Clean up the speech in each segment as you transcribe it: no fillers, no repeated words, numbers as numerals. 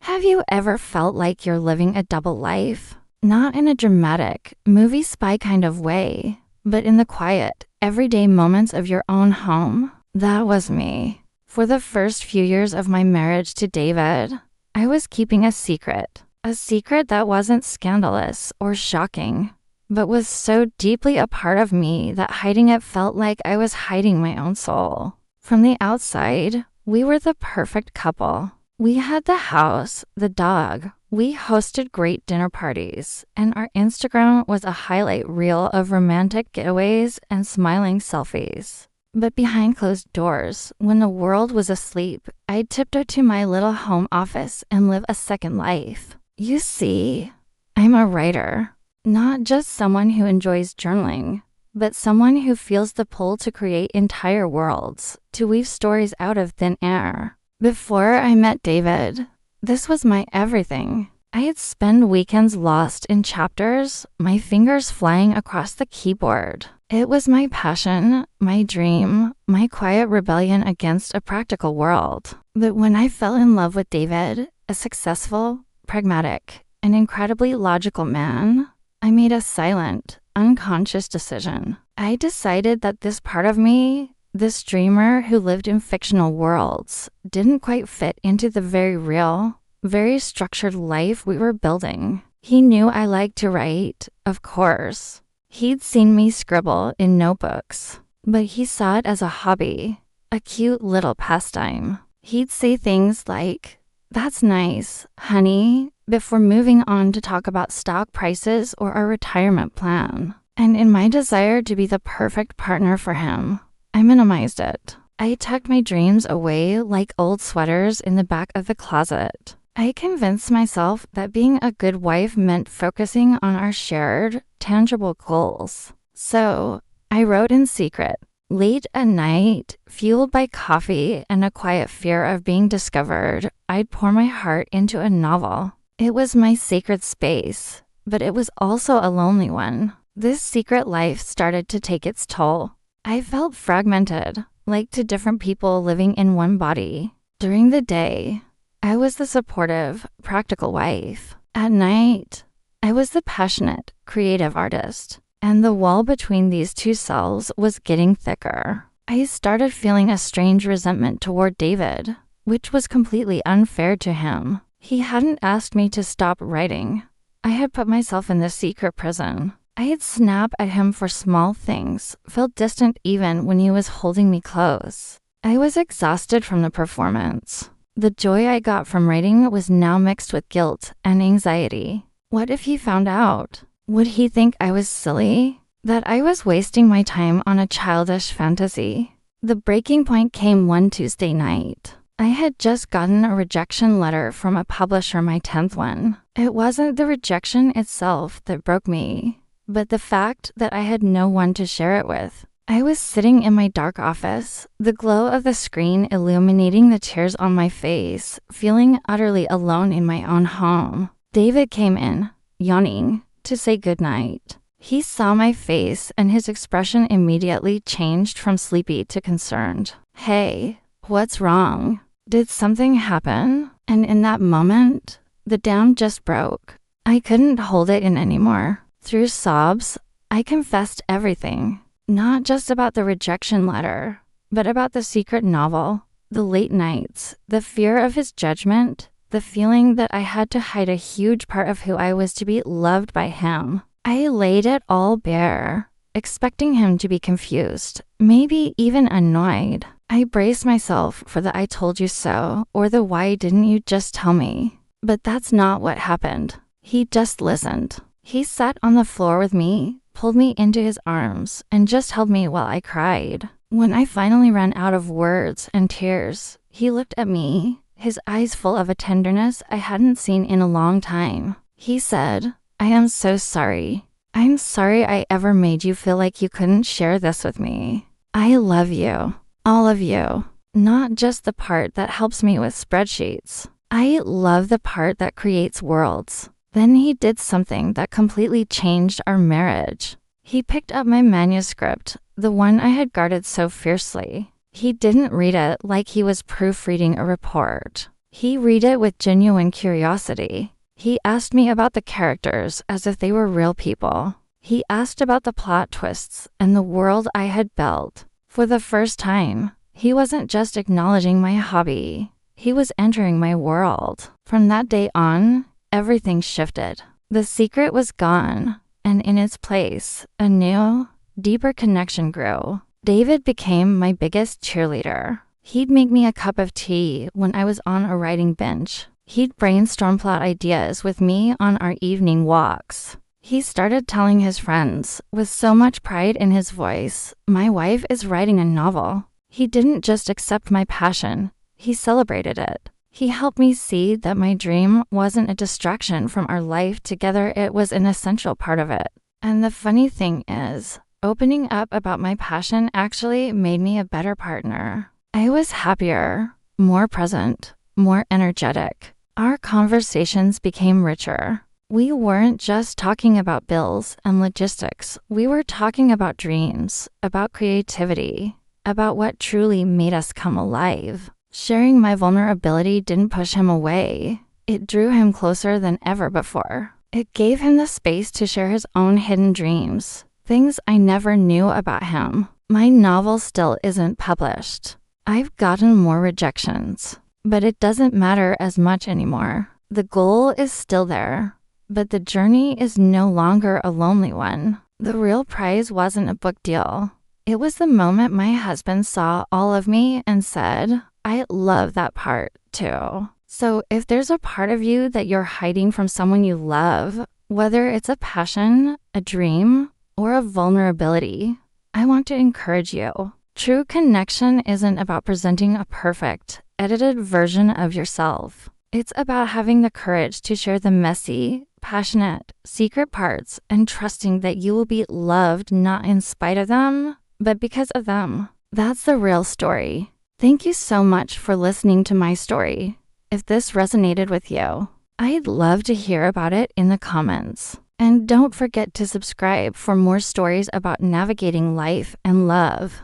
Have you ever felt like you're living a double life? Not in a dramatic, movie spy kind of way, but in the quiet, everyday moments of your own home? That was me. For the first few years of my marriage to David, I was keeping a secret that wasn't scandalous or shocking, but was so deeply a part of me that hiding it felt like I was hiding my own soul. From the outside, we were the perfect couple. We had the house, the dog, we hosted great dinner parties, and our Instagram was a highlight reel of romantic getaways and smiling selfies. But behind closed doors, when the world was asleep, I'd tiptoe to my little home office and live a second life. You see, I'm a writer, not just someone who enjoys journaling, but someone who feels the pull to create entire worlds, to weave stories out of thin air. Before I met David, this was my everything. I'd spend weekends lost in chapters, my fingers flying across the keyboard. It was my passion, my dream, my quiet rebellion against a practical world. But when I fell in love with David, a successful, pragmatic, and incredibly logical man, I made a silent, unconscious decision. I decided that this part of me, this dreamer who lived in fictional worlds, didn't quite fit into the very real, very structured life we were building. He knew I liked to write, of course. He'd seen me scribble in notebooks, but he saw it as a hobby, a cute little pastime. He'd say things like, "That's nice, honey," before moving on to talk about stock prices or our retirement plan. And in my desire to be the perfect partner for him, I minimized it. I tucked my dreams away like old sweaters in the back of the closet. I convinced myself that being a good wife meant focusing on our shared, tangible goals. So I wrote in secret, late at night, fueled by coffee and a quiet fear of being discovered. I'd pour my heart into a novel. It was my sacred space, but it was also a lonely one. This secret life started to take its toll. I felt fragmented, like two different people living in one body. During the day, I was the supportive, practical wife. At night, I was the passionate, creative artist. And the wall between these two selves was getting thicker. I started feeling a strange resentment toward David, which was completely unfair to him. He hadn't asked me to stop writing. I had put myself in this secret prison. I'd snap at him for small things, felt distant even when he was holding me close. I was exhausted from the performance. The joy I got from writing was now mixed with guilt and anxiety. What if he found out? Would he think I was silly? That I was wasting my time on a childish fantasy? The breaking point came one Tuesday night. I had just gotten a rejection letter from a publisher, my 10th one. It wasn't the rejection itself that broke me, but the fact that I had no one to share it with. I was sitting in my dark office, the glow of the screen illuminating the tears on my face, feeling utterly alone in my own home. David came in, yawning, to say goodnight. He saw my face and his expression immediately changed from sleepy to concerned. "Hey, what's wrong? Did something happen?" And in that moment, the dam just broke. I couldn't hold it in anymore. Through sobs, I confessed everything. Not just about the rejection letter, but about the secret novel, the late nights, the fear of his judgment, the feeling that I had to hide a huge part of who I was to be loved by him. I laid it all bare, expecting him to be confused, maybe even annoyed. I braced myself for the "I told you so" or the "why didn't you just tell me?" But that's not what happened. He just listened. He sat on the floor with me, pulled me into his arms, and just held me while I cried. When I finally ran out of words and tears, he looked at me, his eyes full of a tenderness I hadn't seen in a long time. He said, "I am so sorry. I'm sorry I ever made you feel like you couldn't share this with me. I love you. All of you. Not just the part that helps me with spreadsheets. I love the part that creates worlds." Then he did something that completely changed our marriage. He picked up my manuscript, the one I had guarded so fiercely. He didn't read it like he was proofreading a report. He read it with genuine curiosity. He asked me about the characters as if they were real people. He asked about the plot twists and the world I had built. For the first time, he wasn't just acknowledging my hobby. He was entering my world. From that day on, everything shifted. The secret was gone, and in its place, a new, deeper connection grew. David became my biggest cheerleader. He'd make me a cup of tea when I was on a writing bench. He'd brainstorm plot ideas with me on our evening walks. He started telling his friends, with so much pride in his voice, "My wife is writing a novel." He didn't just accept my passion, he celebrated it. He helped me see that my dream wasn't a distraction from our life together, it was an essential part of it. And the funny thing is, opening up about my passion actually made me a better partner. I was happier, more present, more energetic. Our conversations became richer. We weren't just talking about bills and logistics. We were talking about dreams, about creativity, about what truly made us come alive. Sharing my vulnerability didn't push him away. It drew him closer than ever before. It gave him the space to share his own hidden dreams, things I never knew about him. My novel still isn't published. I've gotten more rejections, but it doesn't matter as much anymore. The goal is still there, but the journey is no longer a lonely one. The real prize wasn't a book deal. It was the moment my husband saw all of me and said, "I love that part too." So if there's a part of you that you're hiding from someone you love, whether it's a passion, a dream, or a vulnerability, I want to encourage you. True connection isn't about presenting a perfect, edited version of yourself. It's about having the courage to share the messy, passionate, secret parts and trusting that you will be loved not in spite of them, but because of them. That's the real story. Thank you so much for listening to my story. If this resonated with you, I'd love to hear about it in the comments. And don't forget to subscribe for more stories about navigating life and love.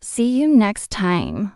See you next time.